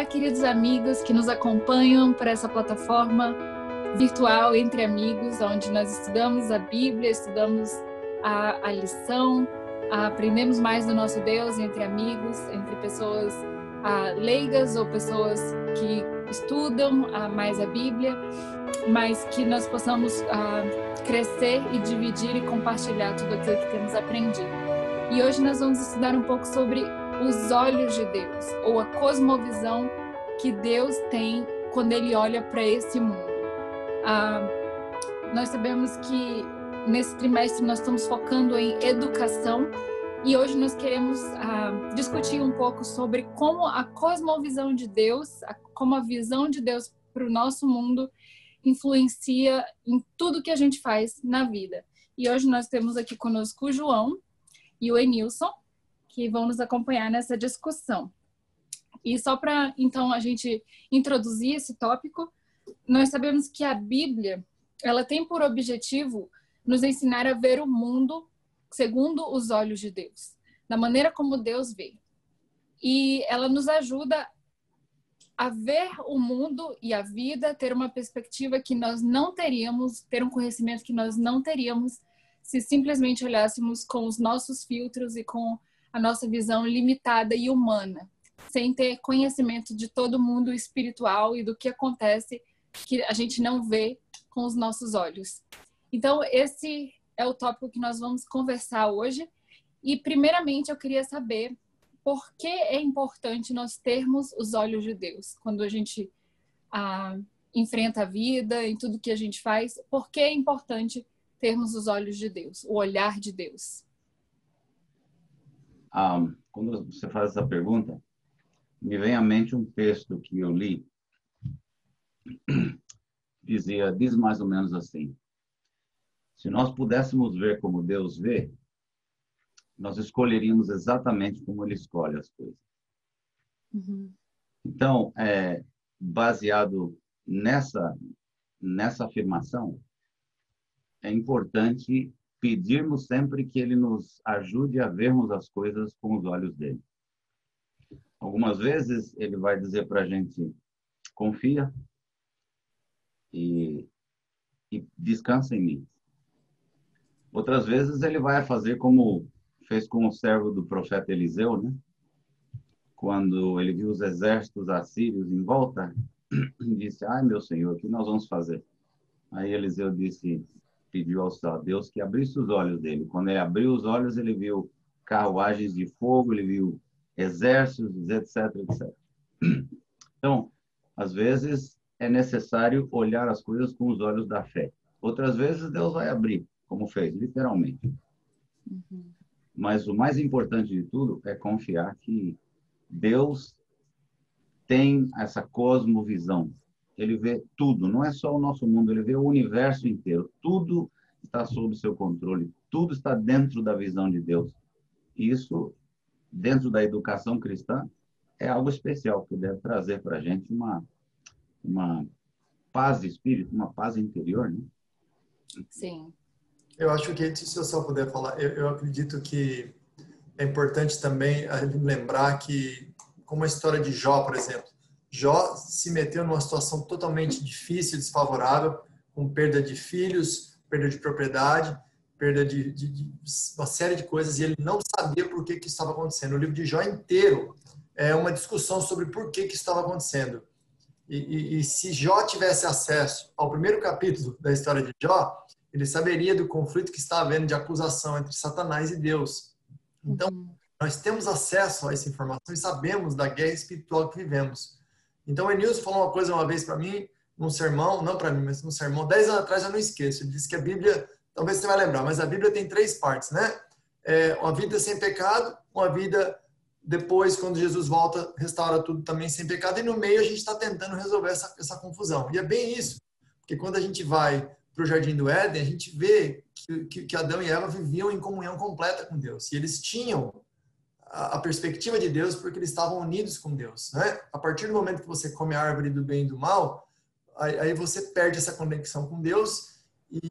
queridos amigos que nos acompanham por essa plataforma virtual Entre Amigos, onde nós estudamos a Bíblia, estudamos a lição, aprendemos mais do nosso Deus entre amigos, entre pessoas leigas ou pessoas que estudam mais a Bíblia, mas que nós possamos crescer e dividir e compartilhar tudo aquilo que temos aprendido. E hoje nós vamos estudar um pouco sobre os olhos de Deus, ou a cosmovisão que Deus tem quando Ele olha para esse mundo. Nós sabemos que nesse trimestre nós estamos focando em educação e hoje nós queremos discutir um pouco sobre como a cosmovisão de Deus, como a visão de Deus para o nosso mundo influencia em tudo que a gente faz na vida. E hoje nós temos aqui conosco o João e o Enilson, que vão nos acompanhar nessa discussão. E só para, então, a gente introduzir esse tópico, nós sabemos que a Bíblia, ela tem por objetivo nos ensinar a ver o mundo segundo os olhos de Deus, da maneira como Deus vê. E ela nos ajuda a ver o mundo e a vida, ter uma perspectiva que nós não teríamos, ter um conhecimento que nós não teríamos se simplesmente olhássemos com os nossos filtros e com a nossa visão limitada e humana, sem ter conhecimento de todo o mundo espiritual e do que acontece que a gente não vê com os nossos olhos. Então, esse é o tópico que nós vamos conversar hoje. E, primeiramente, eu queria saber por que é importante nós termos os olhos de Deus quando a gente enfrenta a vida, em tudo que a gente faz. Por que é importante termos os olhos de Deus, o olhar de Deus? Quando você faz essa pergunta, me vem à mente um texto que eu li, diz mais ou menos assim: se nós pudéssemos ver como Deus vê, nós escolheríamos exatamente como Ele escolhe as coisas. Uhum. Então, baseado nessa afirmação, é importante pedirmos sempre que Ele nos ajude a vermos as coisas com os olhos dele. Algumas vezes Ele vai dizer para a gente: confia e descansa em mim. Outras vezes Ele vai fazer como fez com o servo do profeta Eliseu, né? Quando ele viu os exércitos assírios em volta, disse: ai, meu Senhor, o que nós vamos fazer? Aí Eliseu pediu ao Deus que abrisse os olhos dele. Quando ele abriu os olhos, ele viu carruagens de fogo, ele viu exércitos, etc, etc. Então, às vezes, é necessário olhar as coisas com os olhos da fé. Outras vezes, Deus vai abrir, como fez, literalmente. Uhum. Mas o mais importante de tudo é confiar que Deus tem essa cosmovisão. Ele vê tudo, não é só o nosso mundo, ele vê o universo inteiro. Tudo está sob seu controle, tudo está dentro da visão de Deus. E isso, dentro da educação cristã, é algo especial, que deve trazer para a gente uma paz de espírito, uma paz interior, né? Sim. Eu acho que, se eu só puder falar, eu acredito que é importante também lembrar que, como a história de Jó, por exemplo, Jó se meteu numa situação totalmente difícil, desfavorável, com perda de filhos, perda de propriedade, perda de uma série de coisas, e ele não sabia por que estava acontecendo. O livro de Jó inteiro é uma discussão sobre por que estava acontecendo. E se Jó tivesse acesso ao primeiro capítulo da história de Jó, ele saberia do conflito que está havendo de acusação entre Satanás e Deus. Então, nós temos acesso a essa informação e sabemos da guerra espiritual que vivemos. Então, o Enilson falou uma coisa uma vez para mim, num sermão, não para mim, mas num sermão, 10 anos atrás, eu não esqueço. Ele disse que a Bíblia, talvez você vai lembrar, mas a Bíblia tem 3 partes, né? Uma vida sem pecado, uma vida depois, quando Jesus volta, restaura tudo também sem pecado, e no meio a gente está tentando resolver essa confusão. E é bem isso, porque quando a gente vai para o Jardim do Éden, a gente vê que Adão e Eva viviam em comunhão completa com Deus. E eles tinham a perspectiva de Deus porque eles estavam unidos com Deus, né? A partir do momento que você come a árvore do bem e do mal, aí você perde essa conexão com Deus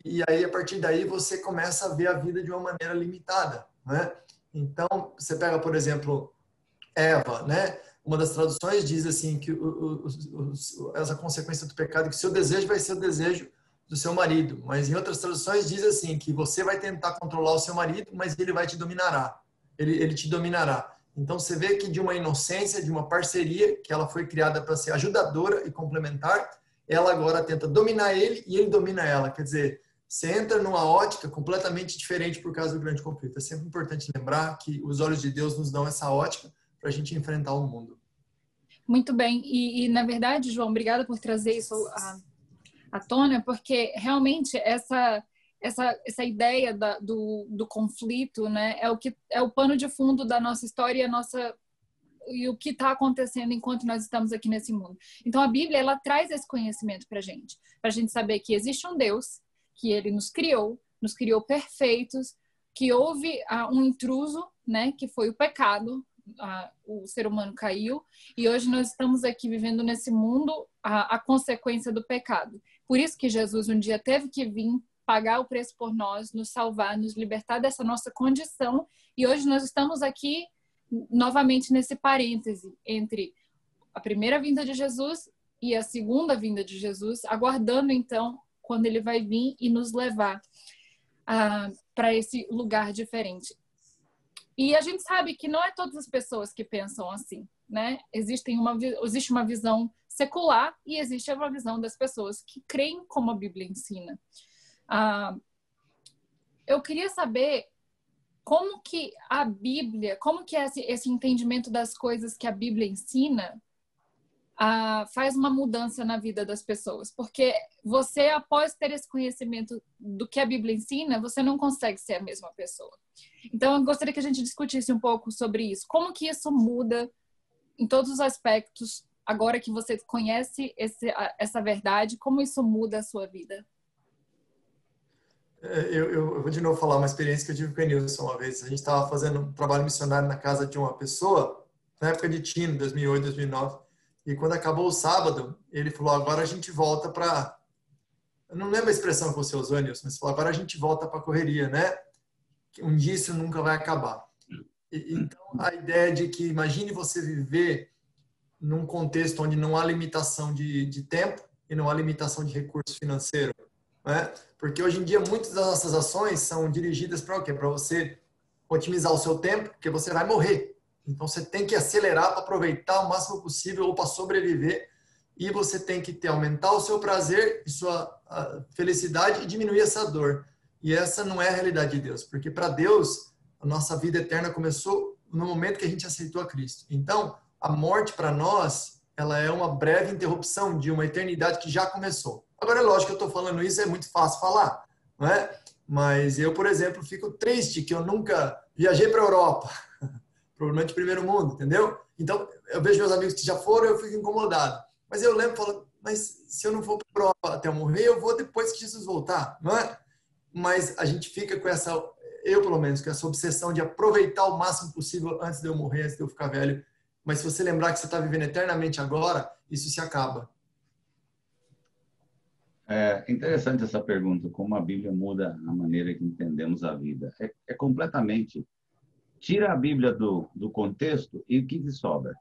e aí a partir daí você começa a ver a vida de uma maneira limitada, né? Então, você pega, por exemplo, Eva, né? uma das traduções diz assim que essa consequência do pecado é que o seu desejo vai ser o desejo do seu marido, mas em outras traduções diz assim que você vai tentar controlar o seu marido, mas ele vai te dominará. Ele te dominará. Então você vê que de uma inocência, de uma parceria, que ela foi criada para ser ajudadora e complementar, ela agora tenta dominar ele e ele domina ela. Quer dizer, você entra numa ótica completamente diferente por causa do grande conflito. É sempre importante lembrar que os olhos de Deus nos dão essa ótica para a gente enfrentar o mundo. Muito bem. E, na verdade, João, obrigada por trazer isso à tona, porque realmente essa ideia do conflito, né, é o pano de fundo da nossa história e o que está acontecendo enquanto nós estamos aqui nesse mundo. Então, a Bíblia, ela traz esse conhecimento para a gente saber que existe um Deus, que ele nos criou perfeitos, que houve um intruso, né, que foi o pecado, o ser humano caiu, e hoje nós estamos aqui vivendo nesse mundo a consequência do pecado. Por isso que Jesus um dia teve que vir pagar o preço por nós, nos salvar, nos libertar dessa nossa condição, e hoje nós estamos aqui novamente nesse parêntese entre a primeira vinda de Jesus e a segunda vinda de Jesus, aguardando então quando ele vai vir e nos levar para esse lugar diferente. E a gente sabe que não é todas as pessoas que pensam assim, né? Existe uma visão secular e existe uma visão das pessoas que creem como a Bíblia ensina. Eu queria saber como que a Bíblia, como que é esse entendimento das coisas que a Bíblia ensina faz uma mudança na vida das pessoas. Porque você, após ter esse conhecimento do que a Bíblia ensina, você não consegue ser a mesma pessoa. Então, eu gostaria que a gente discutisse um pouco sobre isso. Como que isso muda em todos os aspectos, agora que você conhece essa verdade, como isso muda a sua vida? Eu vou de novo falar uma experiência que eu tive com o Enilson uma vez. A gente estava fazendo um trabalho missionário na casa de uma pessoa, na época de Tino, 2008, 2009. E quando acabou o sábado, ele falou, agora a gente volta para... Eu não lembro a expressão que você usou, Enilson, mas falou, agora a gente volta para a correria, né? Um dia isso nunca vai acabar. Então, a ideia de que, imagine você viver num contexto onde não há limitação de tempo e não há limitação de recurso financeiro, né? Porque hoje em dia muitas das nossas ações são dirigidas para o quê? Para você otimizar o seu tempo, porque você vai morrer. Então você tem que acelerar para aproveitar o máximo possível ou para sobreviver, e você tem que aumentar o seu prazer e sua felicidade e diminuir essa dor. E essa não é a realidade de Deus, porque para Deus a nossa vida eterna começou no momento que a gente aceitou a Cristo. Então, a morte para nós, ela é uma breve interrupção de uma eternidade que já começou. Agora, é lógico que eu estou falando isso, é muito fácil falar, não é? Mas eu, por exemplo, fico triste que eu nunca viajei para a Europa, provavelmente primeiro mundo, entendeu? Então, eu vejo meus amigos que já foram, eu fico incomodado. Mas eu lembro, falo, mas se eu não for para a Europa até eu morrer, eu vou depois que Jesus voltar, não é? Mas a gente fica com essa, eu pelo menos, com essa obsessão de aproveitar o máximo possível antes de eu morrer, antes de eu ficar velho. Mas se você lembrar que você está vivendo eternamente agora, isso se acaba. É interessante essa pergunta, como a Bíblia muda a maneira que entendemos a vida. É completamente... Tira a Bíblia do contexto e o que sobra?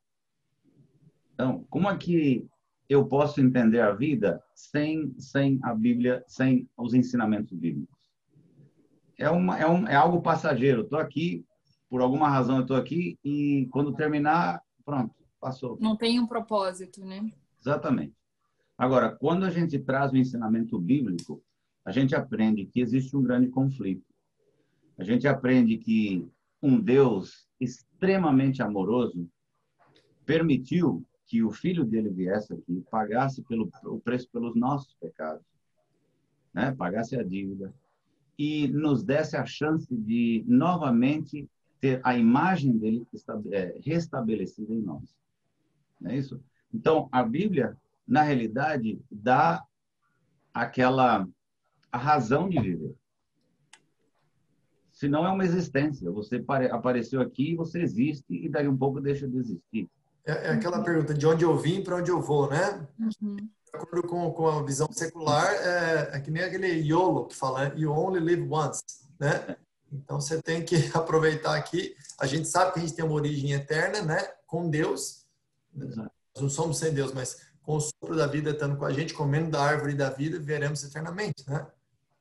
Então, como é que eu posso entender a vida sem a Bíblia, sem os ensinamentos bíblicos? É algo passageiro. Estou aqui, por alguma razão eu estou aqui, e quando terminar, pronto, passou. Não tem um propósito, né? Exatamente. Agora, quando a gente traz o ensinamento bíblico, a gente aprende que existe um grande conflito. A gente aprende que um Deus extremamente amoroso permitiu que o Filho dele viesse aqui, pagasse o preço pelos nossos pecados, né? Pagasse a dívida e nos desse a chance de novamente ter a imagem dele restabelecida em nós. Não é isso? Então, a Bíblia, na realidade, dá a razão de viver. Se não é uma existência, você apareceu aqui, você existe e daí um pouco deixa de existir. É aquela pergunta de onde eu vim para onde eu vou, né? Uhum. De acordo com a visão secular, é que nem aquele YOLO que fala, you only live once, né? Então você tem que aproveitar aqui. A gente sabe que a gente tem uma origem eterna, né? Com Deus, Exato. Nós não somos sem Deus, mas com o sopro da vida estando com a gente, comendo da árvore da vida, veremos eternamente, né?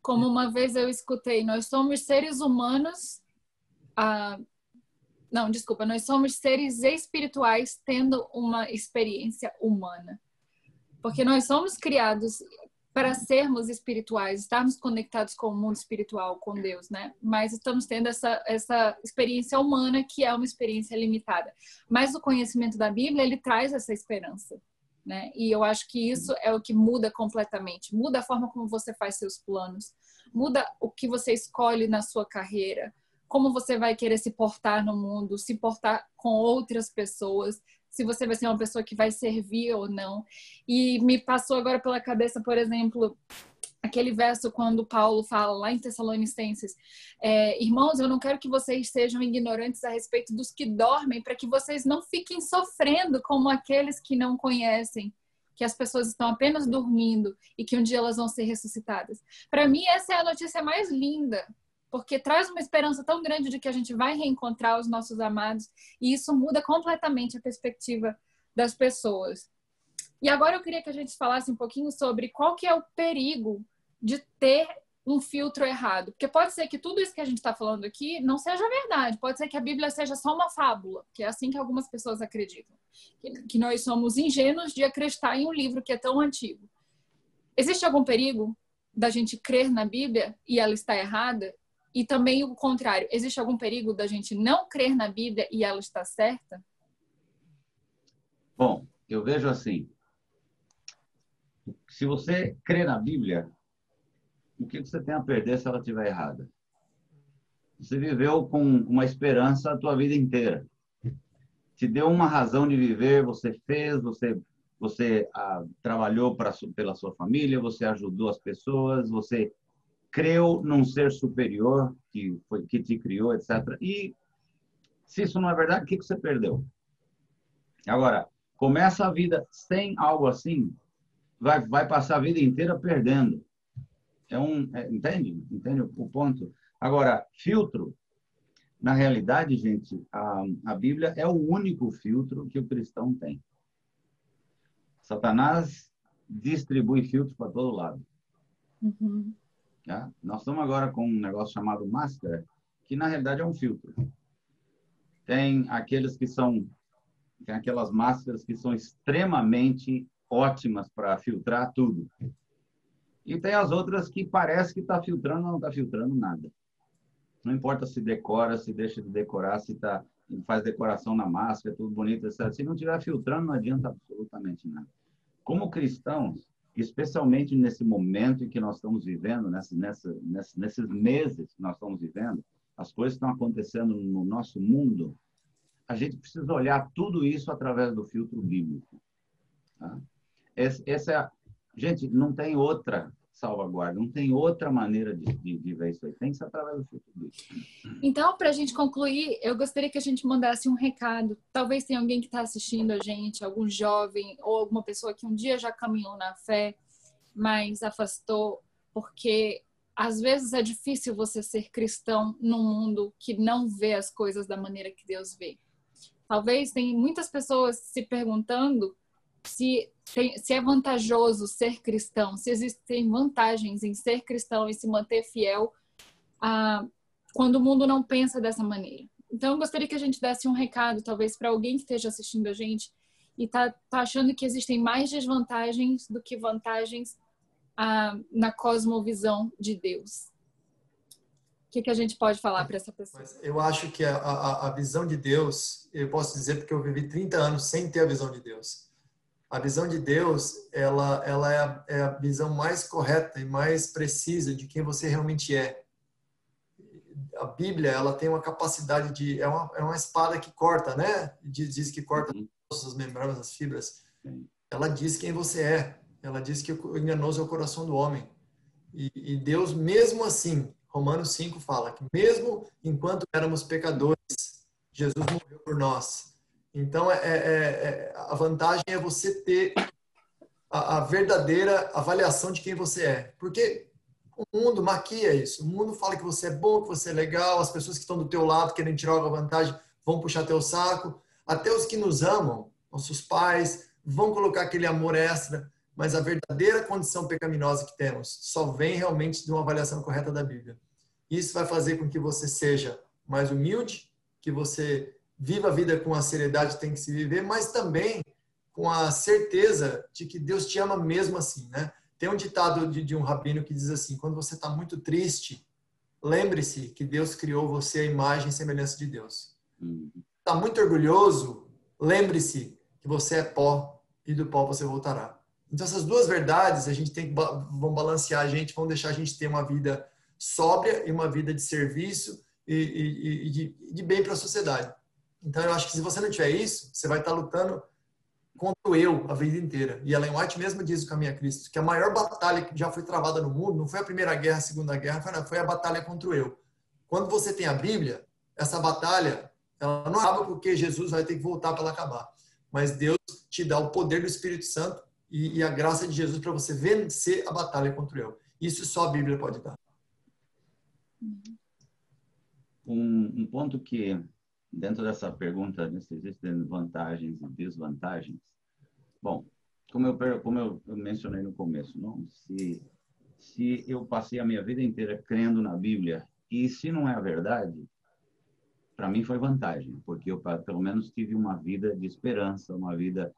Como uma vez eu escutei, nós somos seres humanos, não, desculpa, nós somos seres espirituais tendo uma experiência humana. Porque nós somos criados para sermos espirituais, estarmos conectados com o mundo espiritual, com Deus, né? Mas estamos tendo essa experiência humana que é uma experiência limitada. Mas o conhecimento da Bíblia, ele traz essa esperança, né? E eu acho que isso é o que muda completamente. Muda a forma como você faz seus planos, muda o que você escolhe na sua carreira, como você vai querer se portar no mundo, se portar com outras pessoas, se você vai ser uma pessoa que vai servir ou não. E me passou agora pela cabeça, por exemplo, aquele verso quando Paulo fala lá em Tessalonicenses, irmãos, eu não quero que vocês sejam ignorantes a respeito dos que dormem, para que vocês não fiquem sofrendo como aqueles que não conhecem, que as pessoas estão apenas dormindo e que um dia elas vão ser ressuscitadas. Para mim, essa é a notícia mais linda, porque traz uma esperança tão grande de que a gente vai reencontrar os nossos amados, e isso muda completamente a perspectiva das pessoas. E agora eu queria que a gente falasse um pouquinho sobre qual que é o perigo de ter um filtro errado. Porque pode ser que tudo isso que a gente está falando aqui não seja verdade, pode ser que a Bíblia seja só uma fábula, que é assim que algumas pessoas acreditam. Que nós somos ingênuos de acreditar em um livro que é tão antigo. Existe algum perigo da gente crer na Bíblia e ela está errada? E também o contrário, existe algum perigo da gente não crer na Bíblia e ela está certa? Bom, eu vejo assim, se você crê na Bíblia, o que você tem a perder se ela estiver errada? Você viveu com uma esperança a tua vida inteira. Te deu uma razão de viver, você fez, você trabalhou pela sua família, você ajudou as pessoas, você creu num ser superior que te criou, etc. E se isso não é verdade, o que você perdeu? Agora, começa a vida sem algo assim, vai passar a vida inteira perdendo. Entende? Entende o ponto? Agora, filtro, na realidade, gente, a Bíblia é o único filtro que o cristão tem. Satanás distribui filtros para todo lado. Uhum. Tá? Nós estamos agora com um negócio chamado máscara, que na realidade é um filtro. Tem aquelas máscaras que são extremamente ótimas para filtrar tudo. E tem as outras que parece que está filtrando, mas não está filtrando nada. Não importa se decora, se deixa de decorar, se faz decoração na máscara, tudo bonito, etc. Se não estiver filtrando, não adianta absolutamente nada. Como cristãos, especialmente nesse momento em que nós estamos vivendo, nesses meses que nós estamos vivendo, as coisas estão acontecendo no nosso mundo, a gente precisa olhar tudo isso através do filtro bíblico. Tá? Gente, não tem outra salvaguarda, não tem outra maneira de ver isso aí. Tem que ser através do filtro bíblico. Então, para a gente concluir, eu gostaria que a gente mandasse um recado. Talvez tenha alguém que está assistindo a gente, algum jovem ou alguma pessoa que um dia já caminhou na fé, mas afastou, porque às vezes é difícil você ser cristão num mundo que não vê as coisas da maneira que Deus vê. Talvez tem muitas pessoas se perguntando se é vantajoso ser cristão, se existem vantagens em ser cristão e se manter fiel quando o mundo não pensa dessa maneira. Então, eu gostaria que a gente desse um recado, talvez, para alguém que esteja assistindo a gente e tá achando que existem mais desvantagens do que vantagens na cosmovisão de Deus. O que a gente pode falar para essa pessoa? Eu acho que a visão de Deus, eu posso dizer porque eu vivi 30 anos sem ter a visão de Deus. A visão de Deus, ela é a visão mais correta e mais precisa de quem você realmente é. A Bíblia, ela tem uma capacidade de... É uma espada que corta, né? Diz que corta as membranas, as fibras. Ela diz quem você é. Ela diz que o enganoso é o coração do homem. E Deus, mesmo assim, Romanos 5 fala que mesmo enquanto éramos pecadores, Jesus morreu por nós. Então, a vantagem é você ter a verdadeira avaliação de quem você é. Porque o mundo maquia isso. O mundo fala que você é bom, que você é legal. As pessoas que estão do teu lado querendo tirar alguma vantagem vão puxar teu saco. Até os que nos amam nossos pais, vão colocar aquele amor extra, mas a verdadeira condição pecaminosa que temos só vem realmente de uma avaliação correta da Bíblia. Isso vai fazer com que você seja mais humilde, que você viva a vida com a seriedade que tem que se viver, mas também com a certeza de que Deus te ama mesmo assim, né? Tem um ditado de um rabino que diz assim: quando você está muito triste, lembre-se que Deus criou você à imagem e semelhança de Deus. Está muito orgulhoso, lembre-se que você é pó e do pó você voltará. Então essas duas verdades a gente tem que vão balancear a gente, vão deixar a gente ter uma vida sóbria e uma vida de serviço e de bem para a sociedade. Então eu acho que se você não tiver isso, você vai estar lutando contra o eu a vida inteira. E Ellen White mesmo diz no Caminho a Cristo que a maior batalha que já foi travada no mundo não foi a Primeira Guerra, a Segunda Guerra, foi a batalha contra o eu. Quando você tem a Bíblia, essa batalha ela não acaba porque Jesus vai ter que voltar para ela acabar. Mas Deus te dá o poder do Espírito Santo e a graça de Jesus para você vencer a batalha contra o eu. Isso só a Bíblia pode dar. Um ponto que, dentro dessa pergunta, se existem vantagens e desvantagens, bom, como eu mencionei no começo, não? Se eu passei a minha vida inteira crendo na Bíblia, e se não é a verdade, para mim foi vantagem, porque eu pelo menos tive uma vida de esperança, uma vida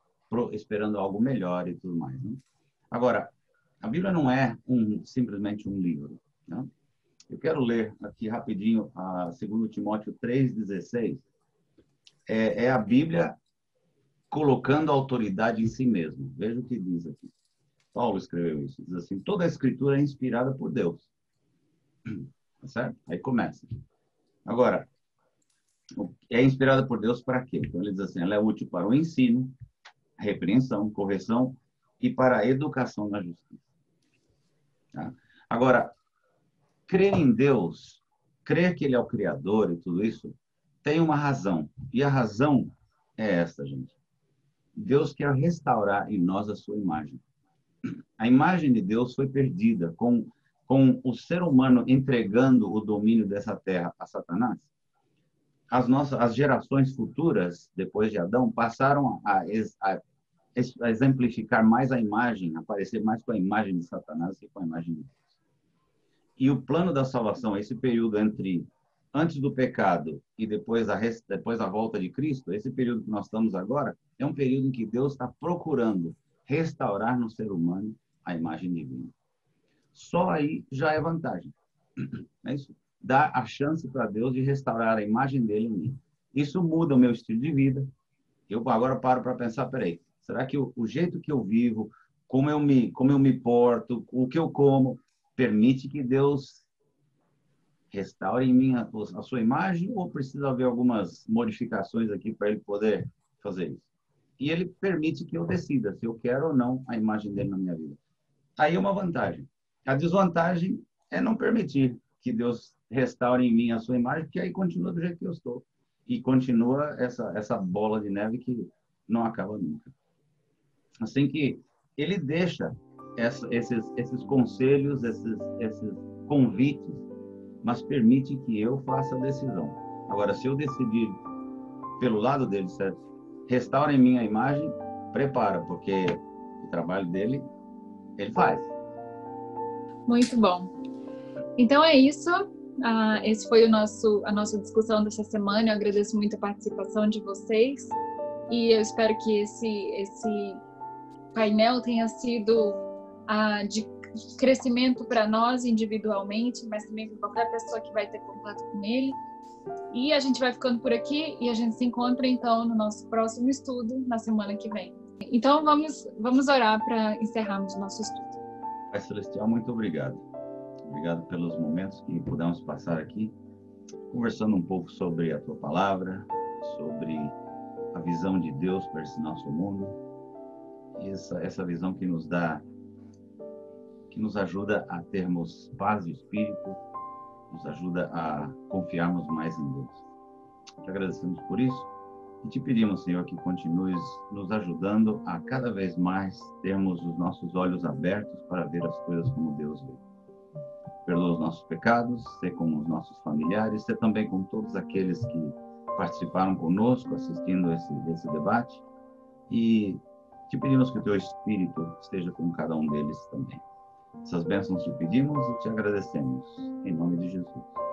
esperando algo melhor e tudo mais. Né? Agora, a Bíblia não é simplesmente um livro. Né? Eu quero ler aqui rapidinho a 2 Timóteo 3,16. É a Bíblia colocando a autoridade em si mesmo. Veja o que diz aqui. Paulo escreveu isso. Diz assim: toda a Escritura é inspirada por Deus. Tá certo? Aí começa. Agora, é inspirada por Deus para quê? Então ele diz assim: ela é útil para o ensino, repreensão, correção e para a educação na justiça. Tá? Agora, crer em Deus, crer que Ele é o Criador e tudo isso, tem uma razão. E a razão é esta, gente. Deus quer restaurar em nós a sua imagem. A imagem de Deus foi perdida com o ser humano entregando o domínio dessa terra a Satanás. As gerações futuras, depois de Adão, passaram a exemplificar mais a imagem, a parecer mais com a imagem de Satanás que com a imagem de Deus. E o plano da salvação, esse período entre antes do pecado e depois a volta de Cristo, esse período que nós estamos agora, é um período em que Deus está procurando restaurar no ser humano a imagem divina. Só aí já é vantagem. É isso. Dá a chance para Deus de restaurar a imagem dele em mim. Isso muda o meu estilo de vida. Eu agora paro para pensar, peraí, será que o jeito que eu vivo, como eu me porto, o que eu como, permite que Deus restaure em mim a sua imagem, ou precisa haver algumas modificações aqui para ele poder fazer isso? E ele permite que eu decida se eu quero ou não a imagem dele na minha vida. Aí é uma vantagem. A desvantagem é não permitir que Deus restaure em mim a sua imagem, porque aí continua do jeito que eu estou. E continua essa bola de neve que não acaba nunca. Assim que ele deixa esses conselhos, esses convites, mas permite que eu faça a decisão. Agora, se eu decidir pelo lado dele, certo? Restaura em mim a imagem, prepara, porque o trabalho dele, ele faz. Muito bom. Então é isso. Esse foi a nossa discussão dessa semana. Eu agradeço muito a participação de vocês e eu espero que esse painel tenha sido de crescimento para nós individualmente, mas também para qualquer pessoa que vai ter contato com ele. E a gente vai ficando por aqui e a gente se encontra então no nosso próximo estudo na semana que vem. Então vamos orar para encerrarmos o nosso estudo. Pai Celestial, muito obrigado. Obrigado pelos momentos que pudemos passar aqui, conversando um pouco sobre a Tua Palavra, sobre a visão de Deus para esse nosso mundo, e essa visão que nos ajuda a termos paz de espírito, nos ajuda a confiarmos mais em Deus. Te agradecemos por isso e te pedimos, Senhor, que continues nos ajudando a cada vez mais termos os nossos olhos abertos para ver as coisas como Deus vê. Perdoa os nossos pecados, ser com os nossos familiares, ser também com todos aqueles que participaram conosco assistindo esse debate. e te pedimos que o teu Espírito esteja com cada um deles também. Essas bênçãos te pedimos e te agradecemos. Em nome de Jesus.